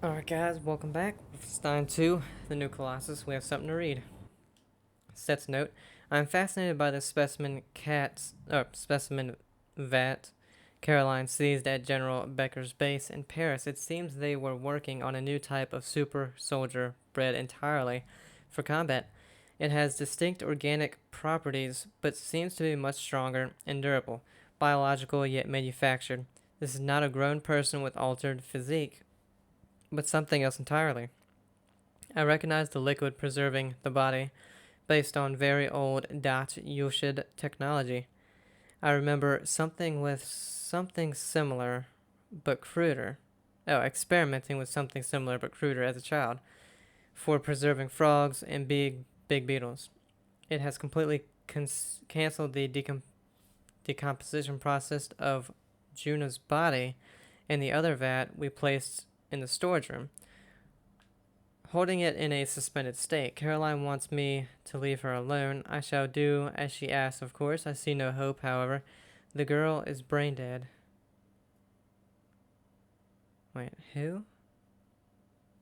Alright guys, welcome back. Wolfenstein 2, the new Colossus. We have something to read. Sets note. I'm fascinated by the specimen vat Caroline seized at General Becker's base in Paris. It seems they were working on a new type of super soldier bred entirely for combat. It has distinct organic properties, but seems to be much stronger and durable, biological yet manufactured. This is not a grown person with altered physique, but something else entirely. I recognize the liquid preserving the body based on very old Dutch Yushid technology. I remember something with something similar but cruder. Oh, experimenting with something similar but cruder as a child for preserving frogs and big beetles. It has completely canceled the decomposition process of Juna's body, and the other vat we placed in the storage room, holding it in a suspended state. Caroline wants me to leave her alone. I shall do as she asks, of course. I see no hope, however. The girl is brain dead. Wait, who?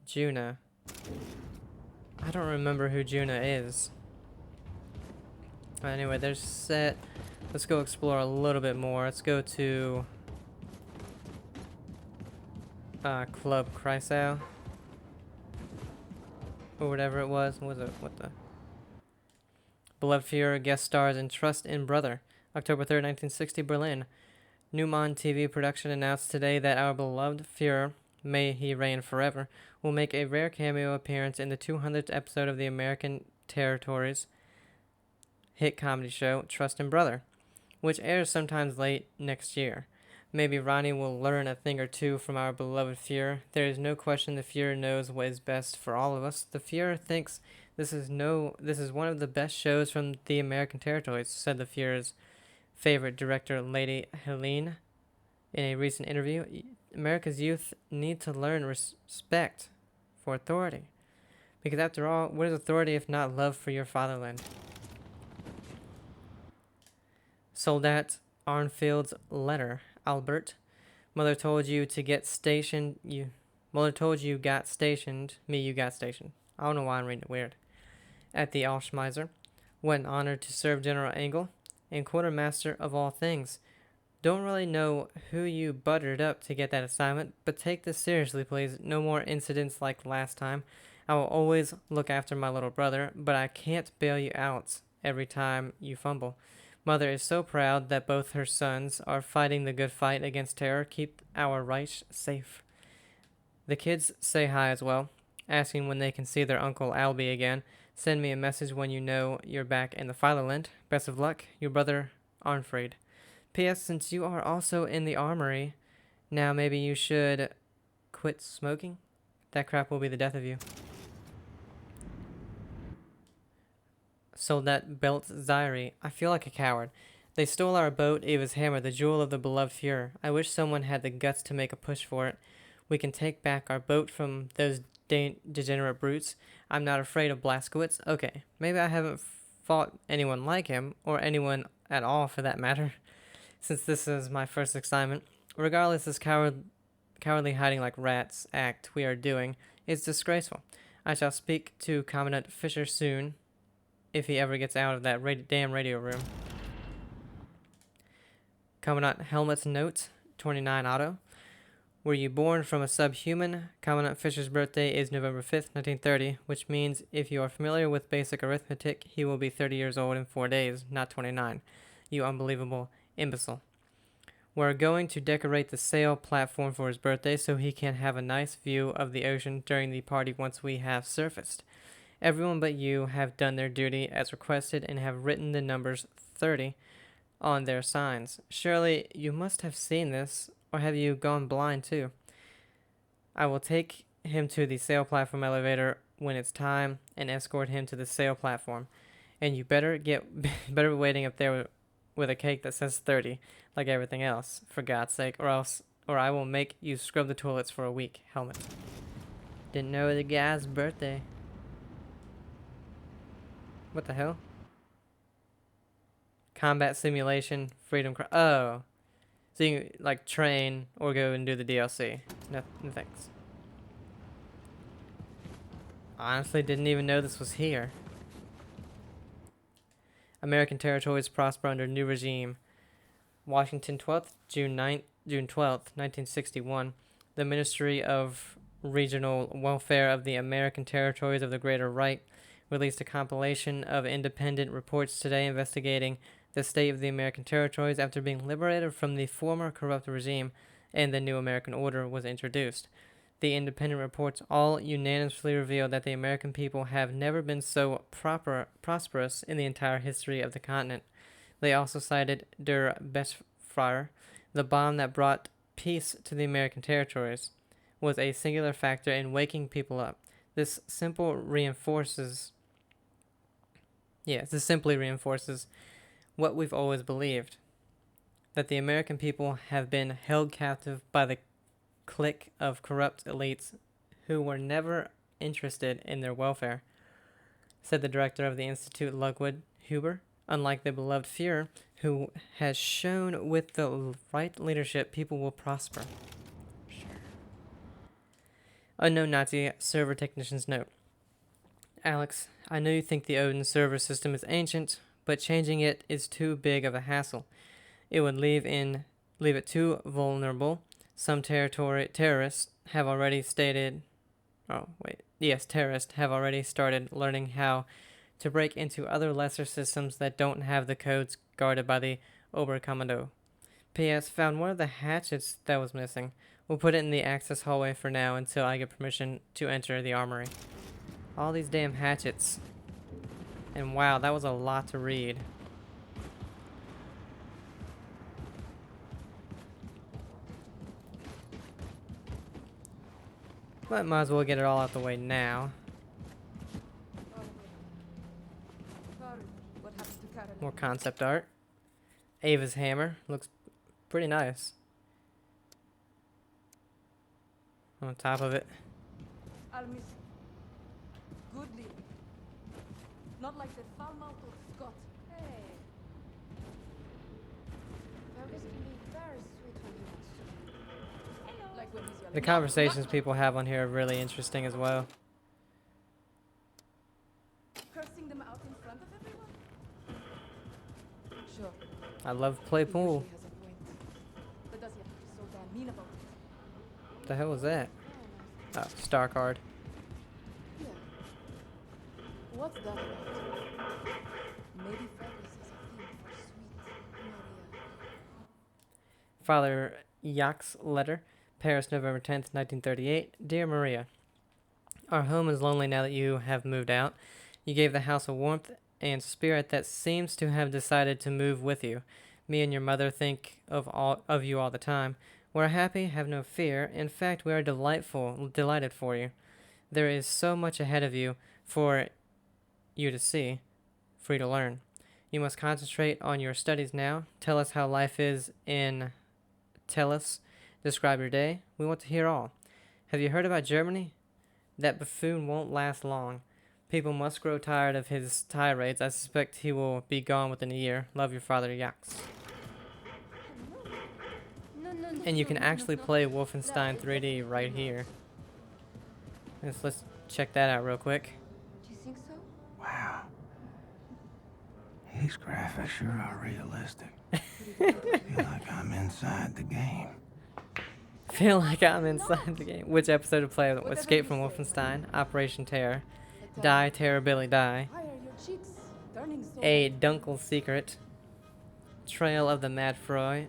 Juna. I don't remember who Juna is. Anyway, there's set. Let's go explore a little bit more. Let's go to Club Chrysal. Or whatever it was. What was it? What the? Beloved Führer guest stars in Trust in Brother. October 3rd, 1960, Berlin. Newman TV production announced today that our beloved Führer, may he reign forever, will make a rare cameo appearance in the 200th episode of the American Territories hit comedy show Trust in Brother, which airs sometimes late next year. Maybe Ronnie will learn a thing or two from our beloved Führer. There is no question the Führer knows what is best for all of us. The Führer thinks this is one of the best shows from the American Territories, said the Führer's favorite director, Lady Helene, in a recent interview. America's youth need to learn respect for authority. Because after all, what is authority if not love for your fatherland? Soldat Arnfield's letter. Albert, mother told you to get stationed. Mother told you got stationed. Me, you got stationed. I don't know why I'm reading it weird. At the Alschmeiser. What an honor to serve General Engel and quartermaster of all things. Don't really know who you buttered up to get that assignment, but take this seriously, please. No more incidents like last time. I will always look after my little brother, but I can't bail you out every time you fumble. Mother is so proud that both her sons are fighting the good fight against terror. Keep our Reich safe. The kids say hi as well, asking when they can see their Uncle Albie again. Send me a message when you know you're back in the fatherland. Best of luck, your brother Arnfried. P.S. Since you are also in the armory, now maybe you should quit smoking? That crap will be the death of you. Sold that belt Zyri. I feel like a coward. They stole our boat, Eva's hammer, the jewel of the beloved Führer. I wish someone had the guts to make a push for it. We can take back our boat from those degenerate brutes. I'm not afraid of Blaskowitz. Okay, maybe I haven't fought anyone like him, or anyone at all for that matter, since this is my first assignment. Regardless, this cowardly hiding like rats act we are doing is disgraceful. I shall speak to Commandant Fisher soon, if he ever gets out of that damn radio room. Commandant Helmet's note, 29 auto. Were you born from a subhuman? Commandant Fisher's birthday is November 5th, 1930, which means if you are familiar with basic arithmetic, he will be 30 years old in 4 days, not 29. You unbelievable imbecile. We're going to decorate the sail platform for his birthday so he can have a nice view of the ocean during the party once we have surfaced. Everyone but you have done their duty as requested and have written the numbers 30 on their signs. Surely you must have seen this, or have you gone blind too? I will take him to the sail platform elevator when it's time and escort him to the sail platform. And you better be waiting up there with a cake that says 30, like everything else, for God's sake, or I will make you scrub the toilets for a week. Helmet. Didn't know the guy's birthday. What the hell? Combat simulation, freedom. Oh, so you can like train or go and do the DLC. No thanks. Honestly, didn't even know this was here. American territories prosper under new regime. Washington 12th, June 12th, 1961. The Ministry of Regional Welfare of the American Territories of the Greater Reich released a compilation of independent reports today investigating the state of the American territories after being liberated from the former corrupt regime and the new American order was introduced. The independent reports all unanimously reveal that the American people have never been so prosperous in the entire history of the continent. They also cited Der Bestfeuer, the bomb that brought peace to the American territories, was a singular factor in waking people up. This simply reinforces what we've always believed, that the American people have been held captive by the clique of corrupt elites who were never interested in their welfare, said the director of the Institute, Ludwig Huber. Unlike the beloved Führer, who has shown with the right leadership, people will prosper. Sure. Unknown Nazi server technician's note. Alex, I know you think the Odin server system is ancient, but changing it is too big of a hassle. It would leave it too vulnerable. Some terrorists have already started learning how to break into other lesser systems that don't have the codes guarded by the Oberkommando. P.S. Found one of the hatchets that was missing. We'll put it in the access hallway for now until I get permission to enter the armory. All these damn hatchets. And wow, that was a lot to read. But might as well get it all out the way now. More concept art. Ava's hammer looks pretty nice. On top of it. Goodly. Not like the foul-mouthed Scot. Hey. Fergus can be very sweet when he wants to. Hello. Like when he's yelling. The conversations people have on here are really interesting as well. Cursing them out in front of everyone? Sure. I love play pool. But does he have to be so damn mean about it? What the hell was that? Oh, star card. Yeah. What's that about? Maybe Fergus is a theme for sweet Maria. Father Jacques' letter. Paris, November 10th, 1938. Dear Maria, our home is lonely now that you have moved out. You gave the house a warmth and spirit that seems to have decided to move with you. Me and your mother think of you all the time. We're happy, have no fear. In fact, we are delighted for you. There is so much ahead of you for you to see, for you to learn. You must concentrate on your studies now. Tell us how life is in Tellus. Describe your day. We want to hear all. Have you heard about Germany? That buffoon won't last long. People must grow tired of his tirades. I suspect he will be gone within a year. Love, your father, Jacques. And you can actually play Wolfenstein 3D right here. Let's check that out real quick. Do you think so? Wow. These graphics sure are realistic. Feel like I'm inside the game. Feel like I'm inside the game. Which episode to play? Escape from Wolfenstein, Operation Terror, Die, Terror, Billy, Die, Why are your cheeks turning so A Dunkel Secret, Trail of the Mad Froy,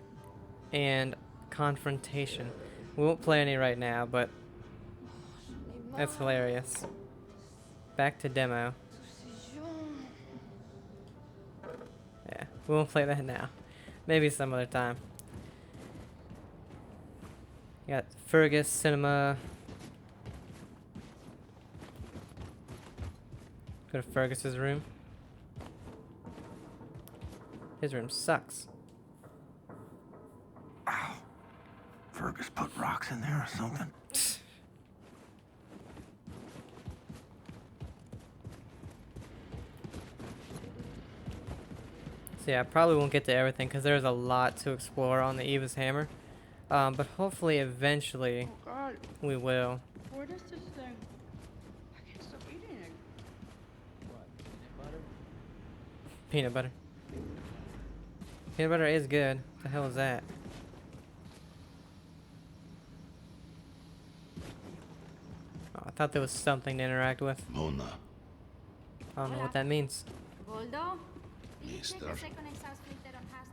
and Confrontation. We won't play any right now, but that's hilarious. Back to demo. Yeah, we won't play that now. Maybe some other time. You got Fergus Cinema. Go to Fergus's room. His room sucks. Ow. Fergus put rocks in there or something. So yeah, I probably won't get to everything because there's a lot to explore on the Eva's Hammer. But hopefully eventually Oh God, we will. what is this thing? I can't stop eating Peanut butter. Peanut butter is good. What the hell is that? Oh, I thought there was something to interact with. Mona, I don't know Hola. what that means. Goldo? Did you check Mister. the second exhaust filter on Has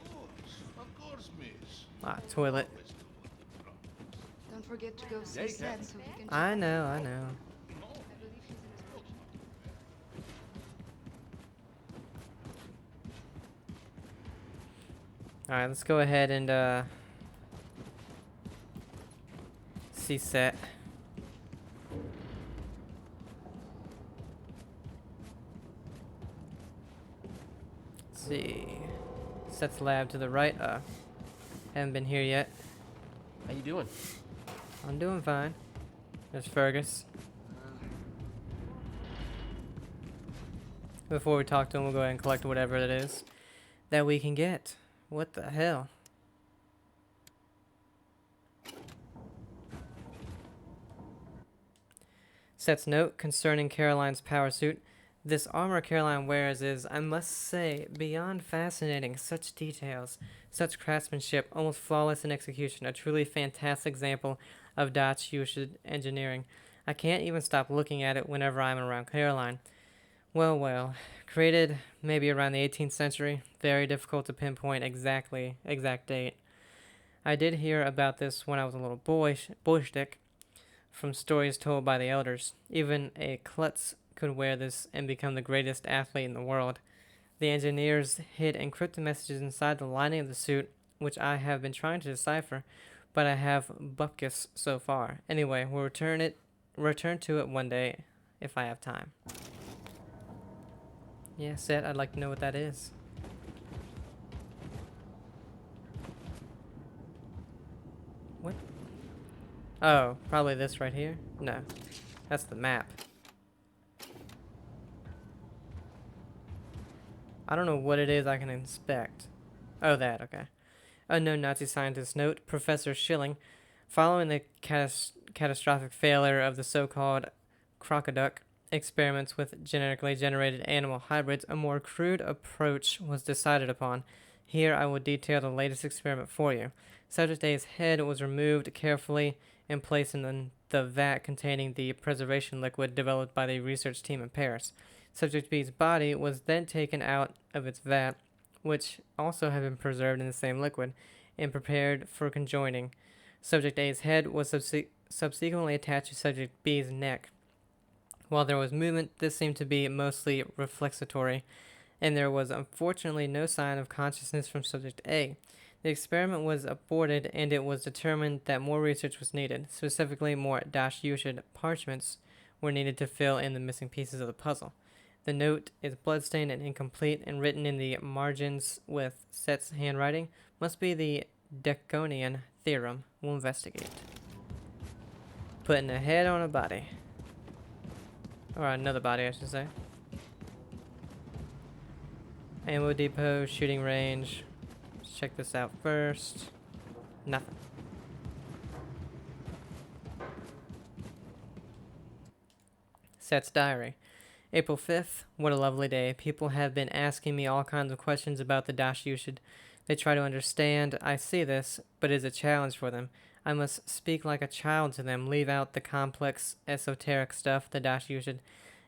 2? Of course, miss. Ah, toilet. Don't forget to go see Yeah, Seth so he can check I on know, her. I know. I believe she's in his room. Alright, let's go ahead and see Set. Let's see. Set's lab to the right. Haven't been here yet. How you doing? I'm doing fine. There's Fergus. Before we talk to him, we'll go ahead and collect whatever it is that we can get. What the hell? Set's note concerning Caroline's power suit. This armor Caroline wears is, I must say, beyond fascinating. Such details, such craftsmanship, almost flawless in execution. A truly fantastic example of Dutch usage engineering. I can't even stop looking at it whenever I'm around Caroline. Well, well. Created maybe around the 18th century. Very difficult to pinpoint exact date. I did hear about this when I was a little boystick from stories told by the elders. Even a klutz could wear this and become the greatest athlete in the world. The engineers hid encrypted messages inside the lining of the suit, which I have been trying to decipher, but I have bupkis so far. Anyway, we'll return to it one day if I have time. Yeah, Set, I'd like to know what that is. What? Oh, probably this right here? No, that's the map. I don't know what it is I can inspect. Oh, that, okay. Unknown Nazi scientist note, Professor Schilling. Following the catastrophic failure of the so-called crocoduck experiments with genetically generated animal hybrids, a more crude approach was decided upon. Here I will detail the latest experiment for you. Subject A's head was removed carefully and placed in the vat containing the preservation liquid developed by the research team in Paris. Subject B's body was then taken out of its vat, which also had been preserved in the same liquid, and prepared for conjoining. Subject A's head was subsequently attached to Subject B's neck. While there was movement, this seemed to be mostly reflexatory, and there was unfortunately no sign of consciousness from Subject A. The experiment was aborted, and it was determined that more research was needed. Specifically, more Dash-Yushid parchments were needed to fill in the missing pieces of the puzzle. The note is bloodstained and incomplete, and written in the margins with Set's handwriting. Must be the Deconian theorem. We'll investigate. Putting a head on a body. Or another body, I should say. Ammo depot, shooting range. Let's check this out first. Nothing. Set's diary. April 5th. What a lovely day. People have been asking me all kinds of questions about the Dash Yushid. They try to understand. I see this, but it is a challenge for them. I must speak like a child to them, leave out the complex, esoteric stuff. The Dash Yushid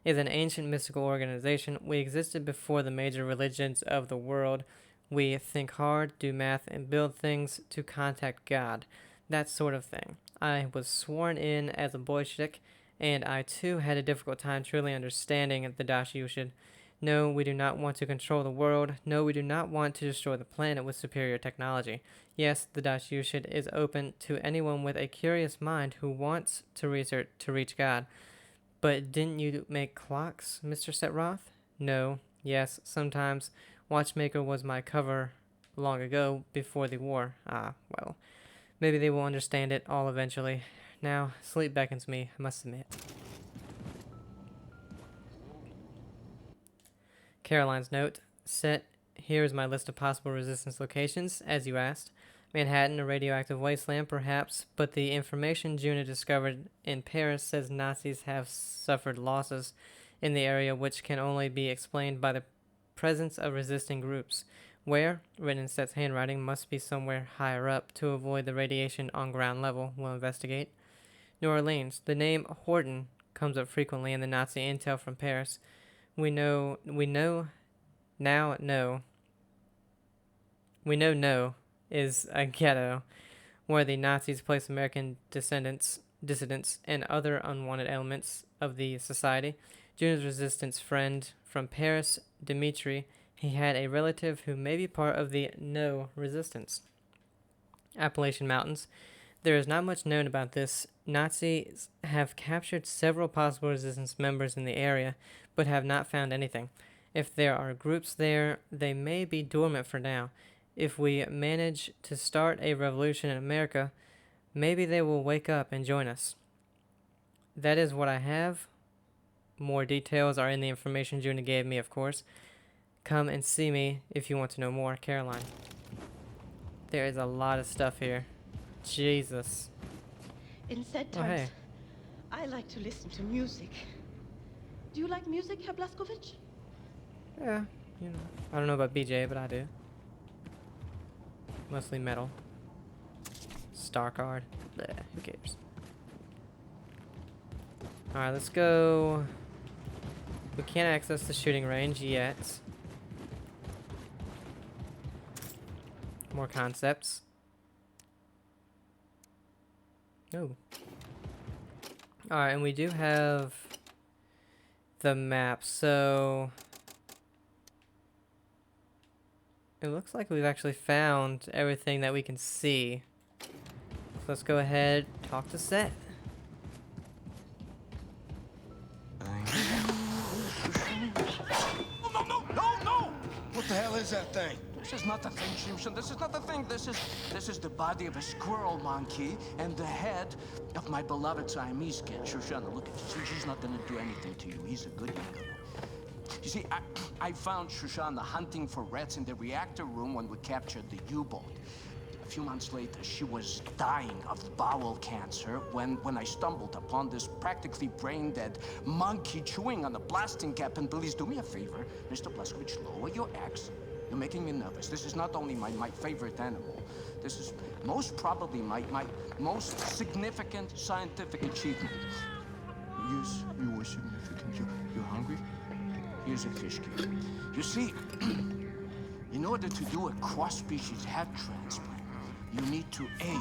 is an ancient mystical organization. We existed before the major religions of the world. We think hard, do math, and build things to contact God. That sort of thing. I was sworn in as a boyshik, and I too had a difficult time truly understanding the Dash Yushid. No, we do not want to control the world. No, we do not want to destroy the planet with superior technology. Yes, the Dash Yushid is open to anyone with a curious mind who wants to research to reach God. But didn't you make clocks, Mr. Setroth? No. Yes, sometimes. Watchmaker was my cover long ago, before the war. Ah, well. Maybe they will understand it all eventually. Now, sleep beckons me, I must admit. Caroline's note. Set. Here is my list of possible resistance locations, as you asked. Manhattan, a radioactive wasteland, perhaps, but the information Juna discovered in Paris says Nazis have suffered losses in the area which can only be explained by the presence of resisting groups. Where? Written in Set's handwriting, must be somewhere higher up to avoid the radiation on ground level. We'll investigate. New Orleans. The name Horton comes up frequently in the Nazi intel from Paris. We know no is a ghetto where the Nazis place American dissidents, and other unwanted elements of the society. June's resistance friend from Paris, Dmitri, he had a relative who may be part of the No resistance. Appalachian Mountains. There is not much known about this. Nazis have captured several possible resistance members in the area, but have not found anything. If there are groups there, they may be dormant for now. If we manage to start a revolution in America, maybe they will wake up and join us. That is what I have. More details are in the information Juna gave me, of course. Come and see me if you want to know more, Caroline. There is a lot of stuff here. Jesus. In sad Oh, times, hey. I like to listen to music. Do you like music, Herr Blaskowicz? Yeah, you know. I don't know about BJ, but I do. Mostly metal. Star card. Bleh, who cares? Alright, let's go. We can't access the shooting range yet. More concepts. Oh. Alright, and we do have the map, so it looks like we've actually found everything that we can see. So let's go ahead, talk to Set. No! What the hell is that thing? This is not the thing, Simpson. This is not the thing. This is the body of a squirrel monkey and the head of my beloved Siamese kid. Shoshana, look at you. She's not gonna do anything to you. He's a good young girl. You see, I found Shoshana hunting for rats in the reactor room when we captured the U-boat. A few months later, she was dying of bowel cancer when I stumbled upon this practically brain-dead monkey chewing on a blasting cap. And please do me a favor, Mr. Blaskowicz, lower your axe. You're making me nervous. This is not only my favorite animal. This is most probably my most significant scientific achievement. Yes, you were significant. You're hungry? Here's a fish cake. You see, in order to do a cross-species head transplant, you need to A,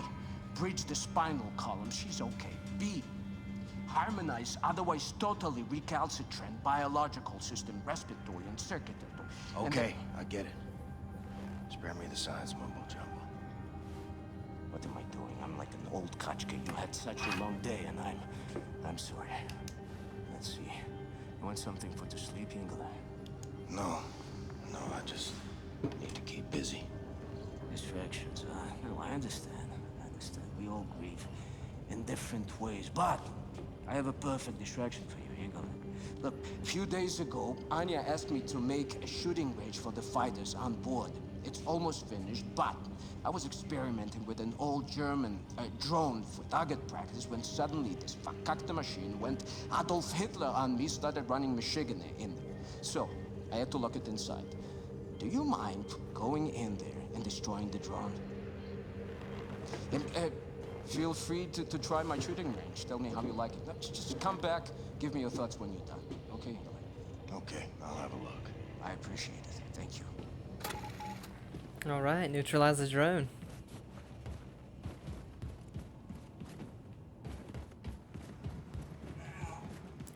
bridge the spinal column. She's okay. B, harmonize otherwise totally recalcitrant biological system, respiratory and circulatory. Okay, I get it. Spare me the science mumbo jumbo. What am I doing? I'm like an old kachka. You had such a long day, and I'm sorry. Let's see. You want something for the sleep, Ingela? No, I just need to keep busy. Distractions, no, I understand. We all grieve in different ways, but I have a perfect distraction for you, Ingela. Look, a few days ago, Anya asked me to make a shooting range for the fighters on board. It's almost finished, but I was experimenting with an old German drone for target practice when suddenly this verkackte machine went Adolf Hitler on me, started running Michigan in there. So, I had to lock it inside. Do you mind going in there and destroying the drone? And feel free to try my shooting range. Tell me how you like it. No, just come back, give me your thoughts when you're done. Okay? Okay, I'll have a look. I appreciate it. Thank you. Alright, neutralize the drone.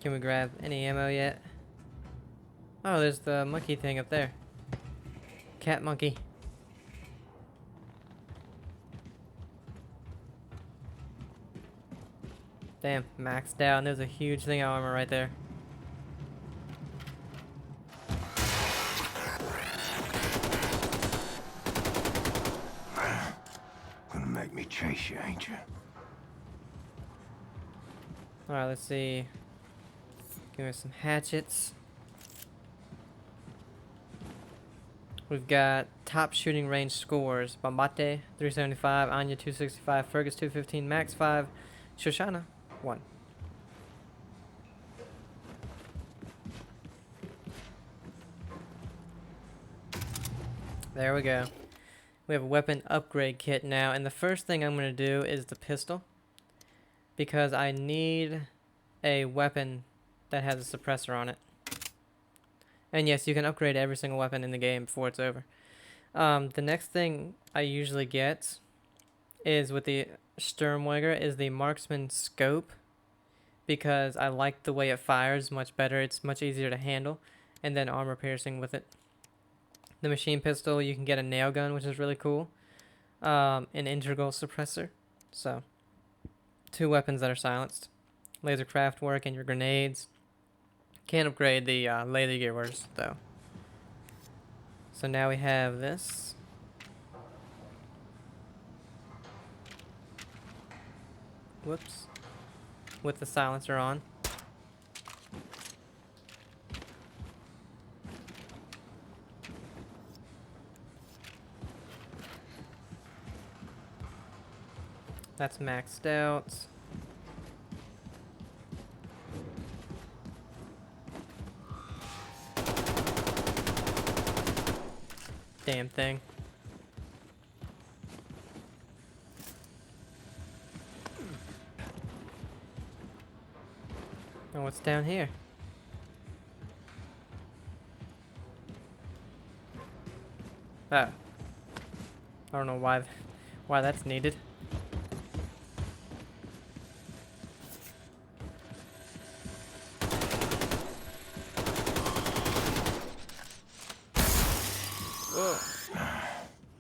Can we grab any ammo yet? Oh, there's the monkey thing up there. Cat monkey. Damn, maxed out. And there's a huge thing of armor right there. Gonna make me chase you, ain't you? Alright, let's see. Give me some hatchets. We've got top shooting range scores. Bombate, 375. Anya, 265. Fergus, 215. Max, 5. Shoshana, 1. There we go. We have a weapon upgrade kit now, and the first thing I'm going to do is the pistol, because I need a weapon that has a suppressor on it. And yes, you can upgrade every single weapon in the game before it's over. The next thing I usually get is with the Sturmweger is the marksman scope, because I like the way it fires much better. It's much easier to handle, and then armor piercing with it. The machine pistol, you can get a nail gun, which is really cool. An integral suppressor. So, 2 weapons that are silenced. Laser craft work and your grenades. Can't upgrade the laser gewers though. So now we have this. Whoops. With the silencer on. That's maxed out. Damn thing. And what's down here? Oh. I don't know why that's needed.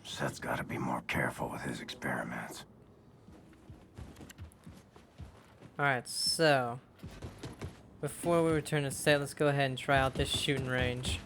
Seth's gotta be more careful with his experiments. Alright, so before we return to set, let's go ahead and try out this shooting range.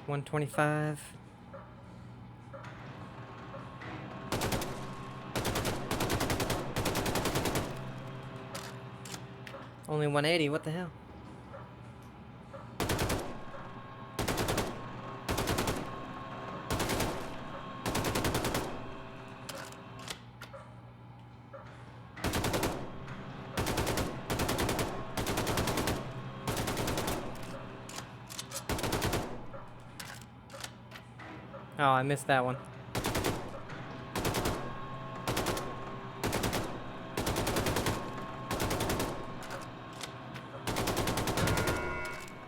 $125. Only 180, what the hell? Oh, I missed that one.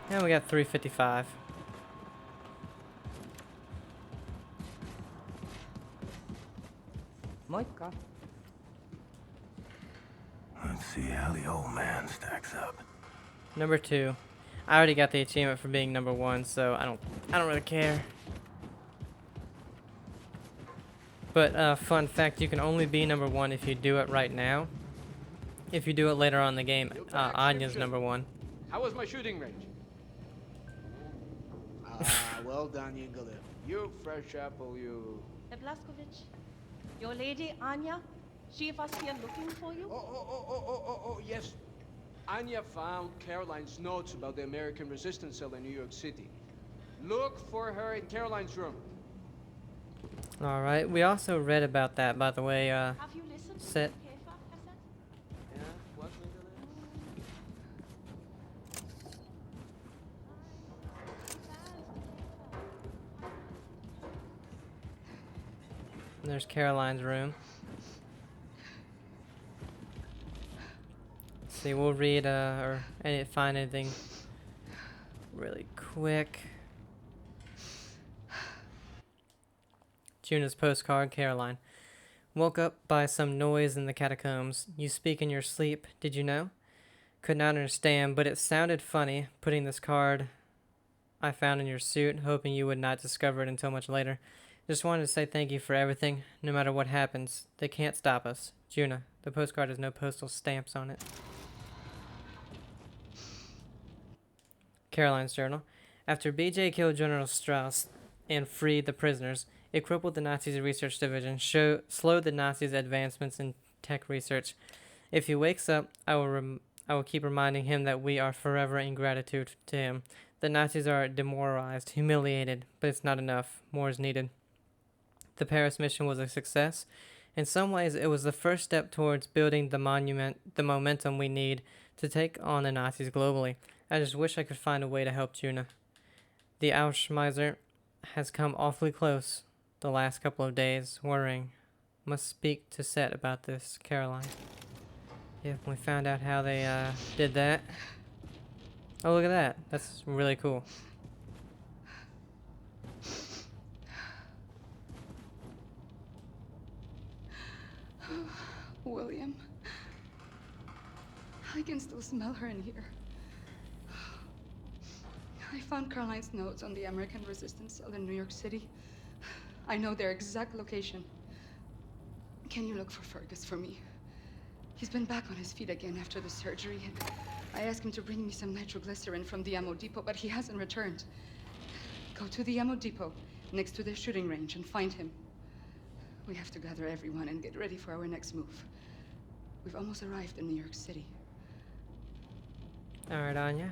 And we got 355. Moika. Let's see how the old man stacks up. Number 2. I already got the achievement for being number 1, so I don't really care. But fun fact, you can only be number 1 if you do it right now. If you do it later on in the game, Anya's number 1. How was my shooting range? Well done, Yingolin. You fresh apple, you. Blaskovich, your lady Anya, she was here looking for you. Oh, yes. Anya found Caroline's notes about the American resistance cell in New York City. Look for her in Caroline's room. Alright, we also read about that, by the way, Have you listened to Set. the Käfer cassette? Yeah, what, Yingolin? There's Caroline's room. Let's see, we'll read or find anything really quick. Juna's postcard, Caroline. Woke up by some noise in the catacombs. You speak in your sleep, did you know? Could not understand, but it sounded funny, putting this card I found in your suit, hoping you would not discover it until much later. Just wanted to say thank you for everything, no matter what happens. They can't stop us. Juna. The postcard has no postal stamps on it. Caroline's journal. After BJ killed General Strauss and freed the prisoners, It crippled the Nazis' research division, slowed the Nazis' advancements in tech research. If he wakes up, I will keep reminding him that we are forever in gratitude to him. The Nazis are demoralized, humiliated, but it's not enough. More is needed. The Paris mission was a success. In some ways, it was the first step towards building the momentum we need to take on the Nazis globally. I just wish I could find a way to help Juna. The Auschmiser has come awfully close the last couple of days, worrying. Must speak to Set about this, Caroline. Yeah, we found out how they did that. Oh, look at that. That's really cool. William. I can still smell her in here. I found Caroline's notes on the American resistance cell in New York City. I know their exact location. Can you look for Fergus for me? He's been back on his feet again after the surgery, and I asked him to bring me some nitroglycerin from the ammo depot, but he hasn't returned. Go to the ammo depot next to the shooting range and find him. We have to gather everyone and get ready for our next move. We've almost arrived in New York City. Alright, Anya.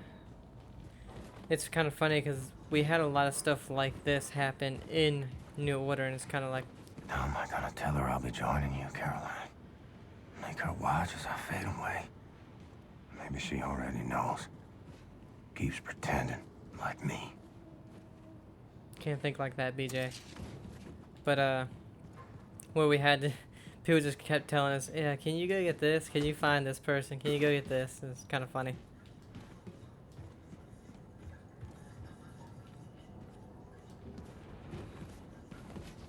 It's kind of funny because we had a lot of stuff like this happen in New Order, and it's kind of like... How am I gonna tell her I'll be joining you, Caroline? Make her watch as I fade away. Maybe she already knows. Keeps pretending, like me. Can't think like that, BJ. But, where we had to... People just kept telling us, yeah, can you go get this? Can you find this person? Can you go get this? It's kind of funny.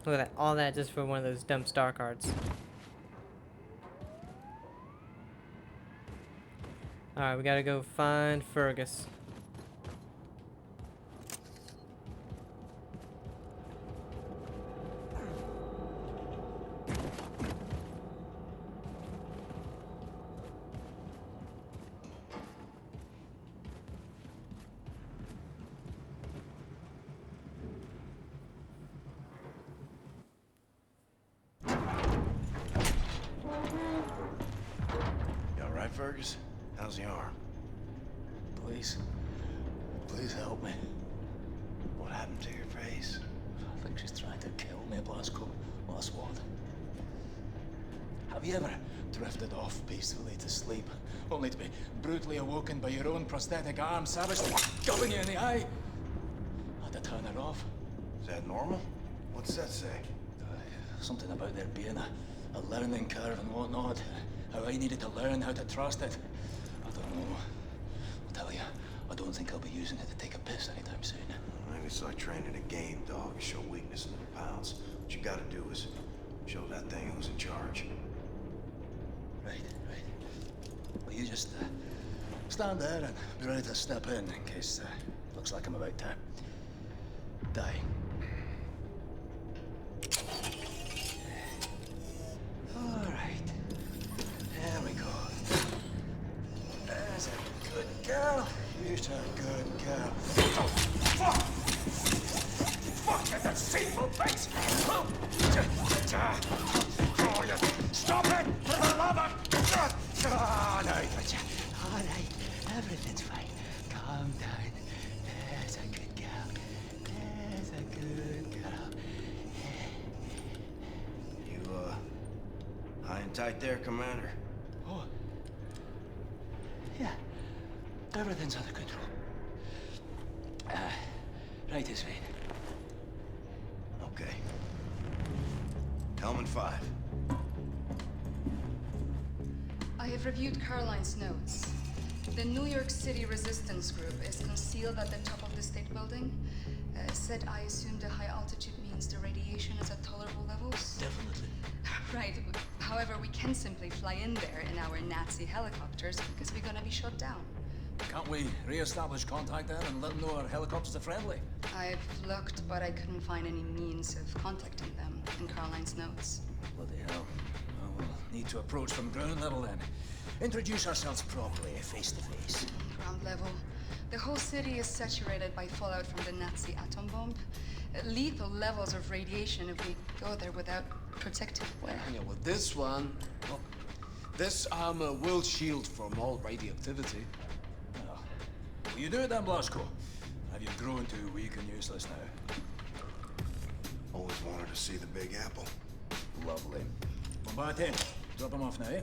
Look at that. All that just for one of those dumb star cards. Alright, we gotta go find Fergus. Fergus? How's the arm? Please. Please help me. What happened to your face? I think she's trying to kill me, Blasco. Last what? Have you ever drifted off peacefully to sleep, only to be brutally awoken by your own prosthetic arm savagely gubbing you in the eye? I had to turn her off. Is that normal? What's that say? Something about there being a learning curve and whatnot. How I needed to learn how to trust it. I don't know. I'll tell you, I don't think I'll be using it to take a piss anytime soon. Maybe it's like training a game dog. You show weakness in the pounds. What you gotta do is show that thing who's in charge. Right. Well, you just stand there and be ready to step in case looks like I'm about to die. All right. There we go. There's a good girl. You're a good girl. Oh, fuck! Fuck, you deceitful face! Oh, you stop it! For the love of... Oh, no, gotcha. All right, everything's fine. Calm down. There's a good girl. There's a good girl. You, high and tight there, Commander? Oh. Yeah. Everything's under control. Right this way. Okay. Helmet 5. I have reviewed Caroline's notes. The New York City resistance group is concealed at the top of the state building. Said I assume the high altitude means the radiation is at tolerable levels? Definitely. Right. However, we can simply fly in there in our Nazi helicopters because we're gonna be shot down. Can't we re-establish contact there and let them know our helicopters are friendly? I've looked, but I couldn't find any means of contacting them in Caroline's notes. Bloody hell. Well, we'll need to approach from ground level then. Introduce ourselves properly, face to face. Ground level. The whole city is saturated by fallout from the Nazi atom bomb. lethal levels of radiation if we go there without protective wear. Yeah, well, this one, well, this armor will shield from all radioactivity. Oh. Will you do it then, Blasco? Have you grown too weak and useless now? Always wanted to see the Big Apple. Lovely. Bombate, drop him off now, eh?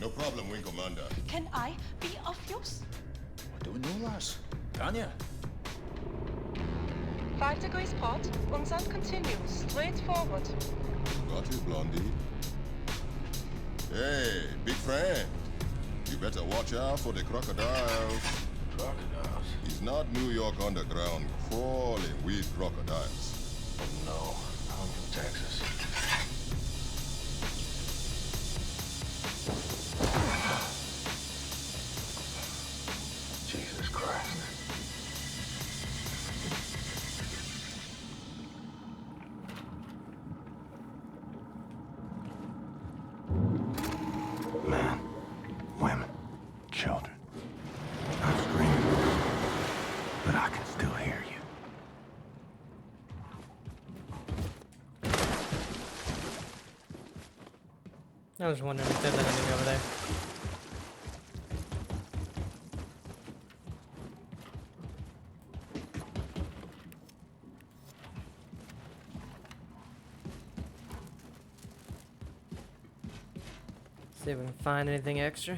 No problem, Wing Commander. Can I be of use? I don't know, lass. Can ya? 5 degrees port. Unsand continues. Straight forward. Got it, Blondie. Hey, big friend. You better watch out for the crocodiles. Crocodiles? It's not New York underground crawling with crocodiles. Oh no, I'm from Texas. Jesus Christ. Men, women, children. I'm screaming, but I can still hear you. I was wondering if there's anything over there. See if we can find anything extra.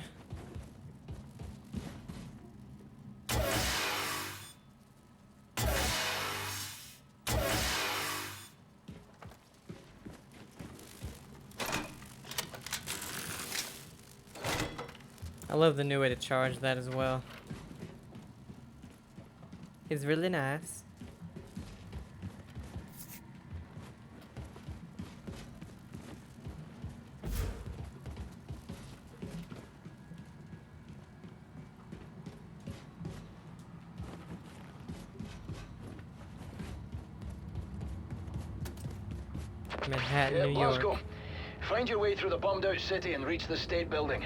I love the new way to charge that as well. It's really nice. Manhattan, New York. Find your way through the bombed out city and reach the state building.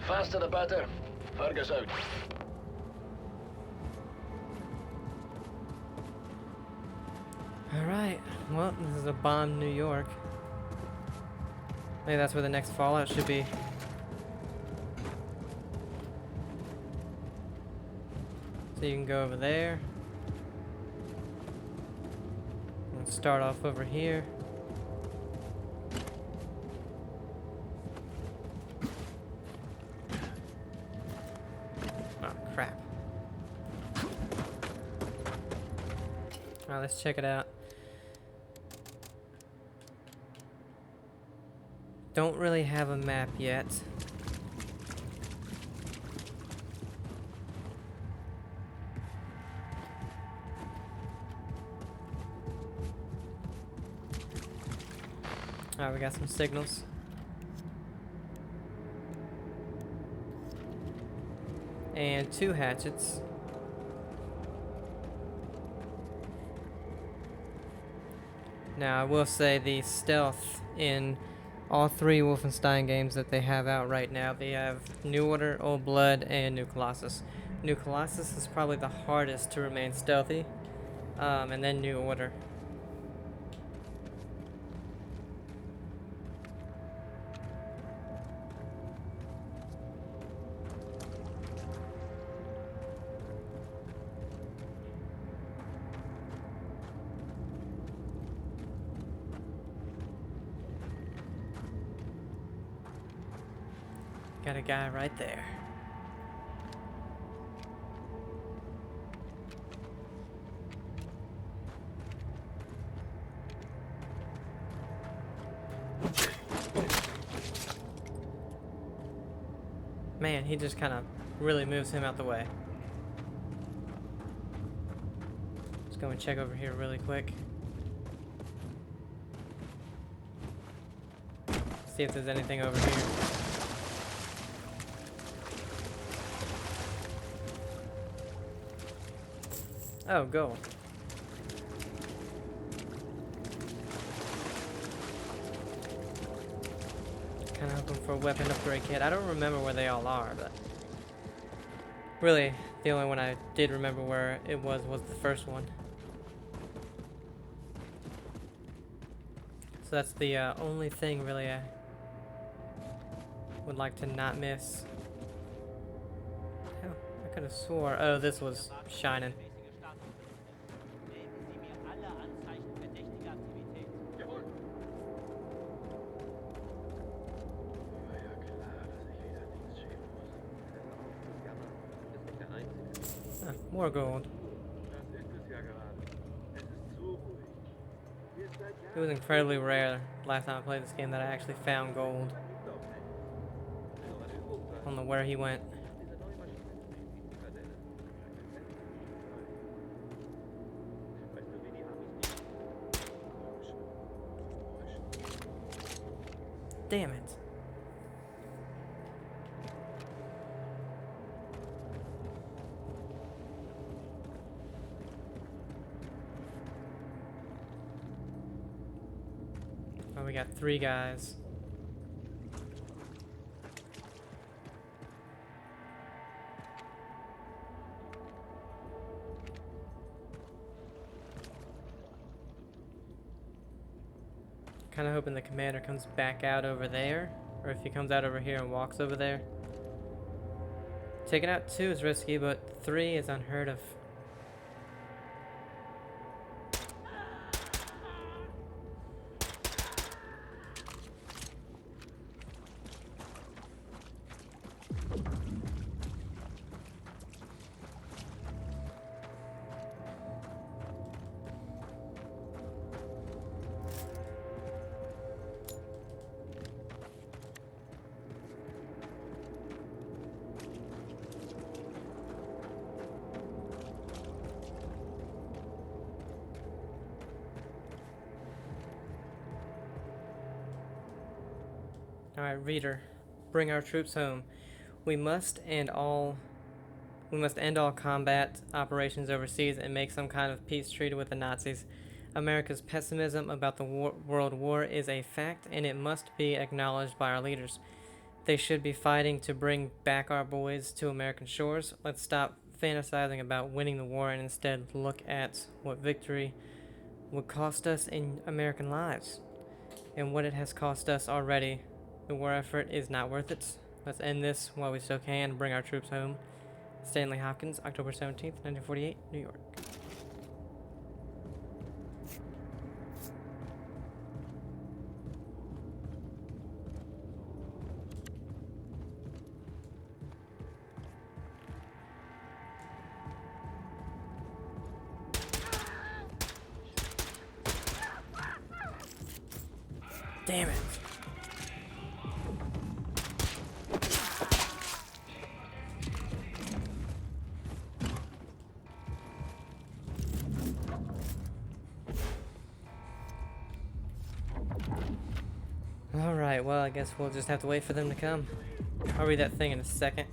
Faster the better. Fergus out. Alright, well, this is a bombed New York. Maybe that's where the next Fallout should be. So you can go over there. And start off over here. Oh, crap. Alright, let's check it out. Don't really have a map yet. Alright, we got some signals. And 2 hatchets. Now, I will say the stealth in all 3 Wolfenstein games that they have out right now, they have New Order, Old Blood, and New Colossus. New Colossus is probably the hardest to remain stealthy, and then New Order. Got a guy right there. Man, he just kind of really moves him out the way. Let's go and check over here really quick. See if there's anything over here. Oh, gold. Kind of hoping for a weapon upgrade kit. I don't remember where they all are, but really, the only one I did remember where it was the first one. So that's the only thing really I would like to not miss. Hell, I could have swore. Oh, this was shining. More gold. It was incredibly rare last time I played this game that I actually found gold. I don't know where he went. Damn it. Oh, we got 3 guys. Kind of hoping the commander comes back out over there, or if he comes out over here and walks over there. Taking out 2 is risky, but 3 is unheard of. Alright, reader, bring our troops home. We must end all combat operations overseas and make some kind of peace treaty with the Nazis. America's pessimism about the world war is a fact, and it must be acknowledged by our leaders. They should be fighting to bring back our boys to American shores. Let's stop fantasizing about winning the war and instead look at what victory would cost us in American lives and what it has cost us already. The war effort is not worth it. Let's end this while we still can and bring our troops home. Stanley Hopkins, October 17th, 1948, New York. Damn it. Alright, well, I guess we'll just have to wait for them to come. I'll read that thing in a second.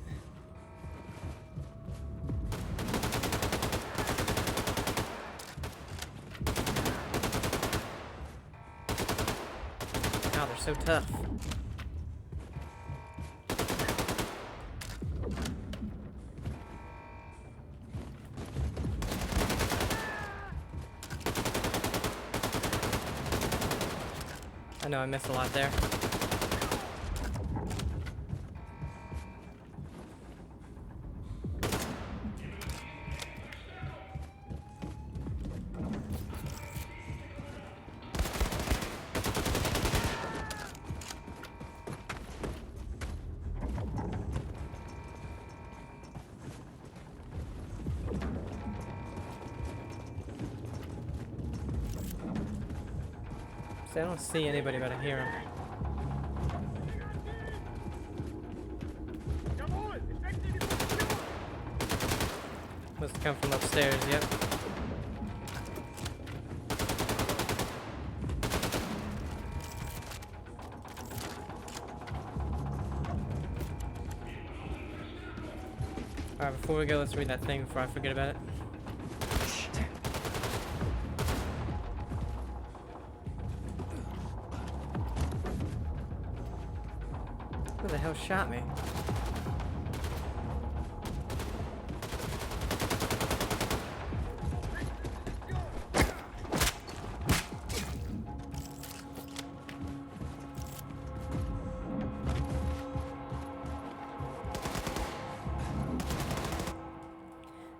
Wow, they're so tough. I know I missed a lot there. See, I don't see anybody, but I hear them. Must come from upstairs, yep. Alright, before we go, let's read that thing before I forget about it. Who the hell shot me?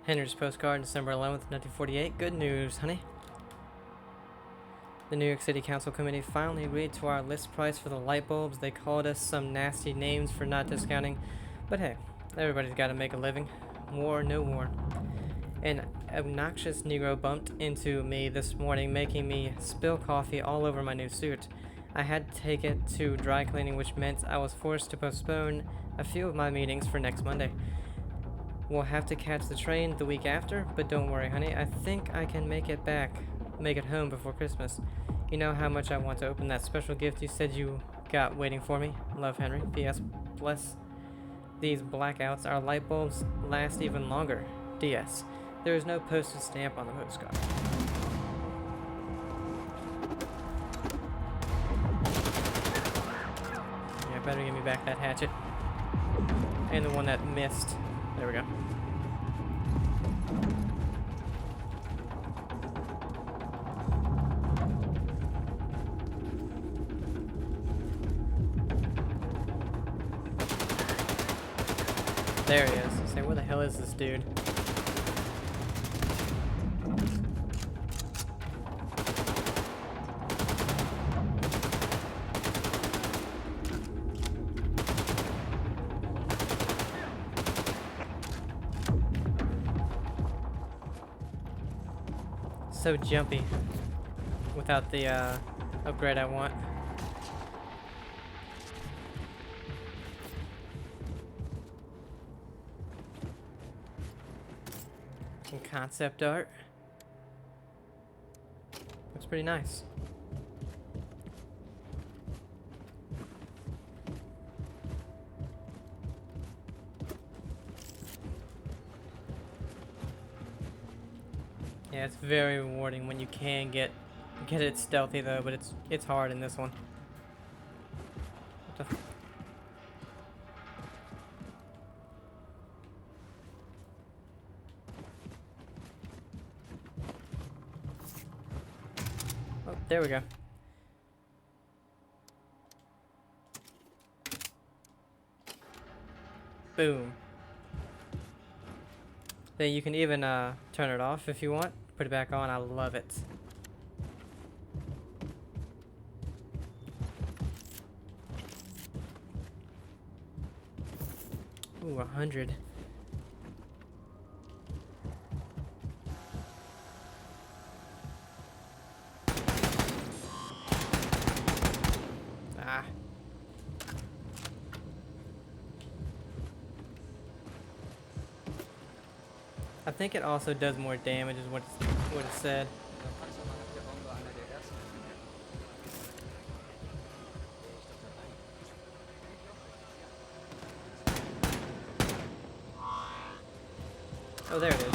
Henry's postcard, December 11th, 1948. Good news, honey. The New York City Council Committee finally agreed to our list price for the light bulbs. They called us some nasty names for not discounting, but hey, everybody's got to make a living. War, no war. An obnoxious Negro bumped into me this morning, making me spill coffee all over my new suit. I had to take it to dry cleaning, which meant I was forced to postpone a few of my meetings for next Monday. We'll have to catch the train the week after, but don't worry, honey. I think I can make it home before Christmas. You know how much I want to open that special gift you said you got waiting for me. Love, Henry. P.S. Bless these blackouts. Our light bulbs last even longer. D.S. There is no postage stamp on the postcard. Yeah, better give me back that hatchet. And the one that missed. There we go. There he is. Say, where the hell is this dude? So jumpy without the upgrade I want. Some concept art. Looks pretty nice. Yeah, it's very rewarding when you can get it stealthy though, but it's hard in this one. What the Oh, there we go. Boom. Then you can even turn it off if you want. Put it back on. I love it. Ooh, 100. Ah. I think it also does more damage is what it said. Oh, there it is.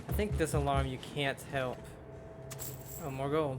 I think this alarm you can't help. Oh, more gold.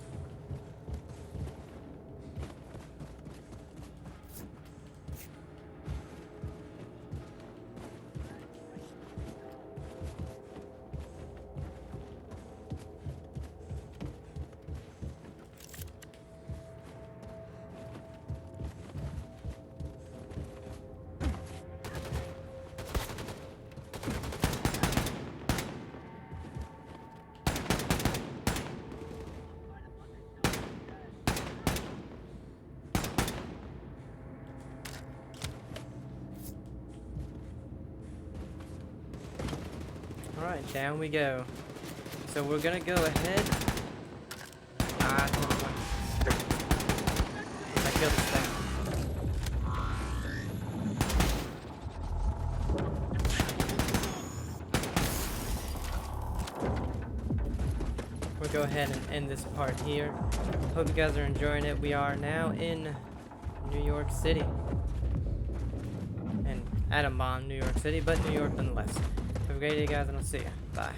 Alright, down we go. So we're gonna go ahead. I killed this thing. We'll go ahead and end this part here. Hope you guys are enjoying it. We are now in New York City. And atom bomb New York City, but New York nonetheless. Have a great day, guys, and I'll see ya. Bye.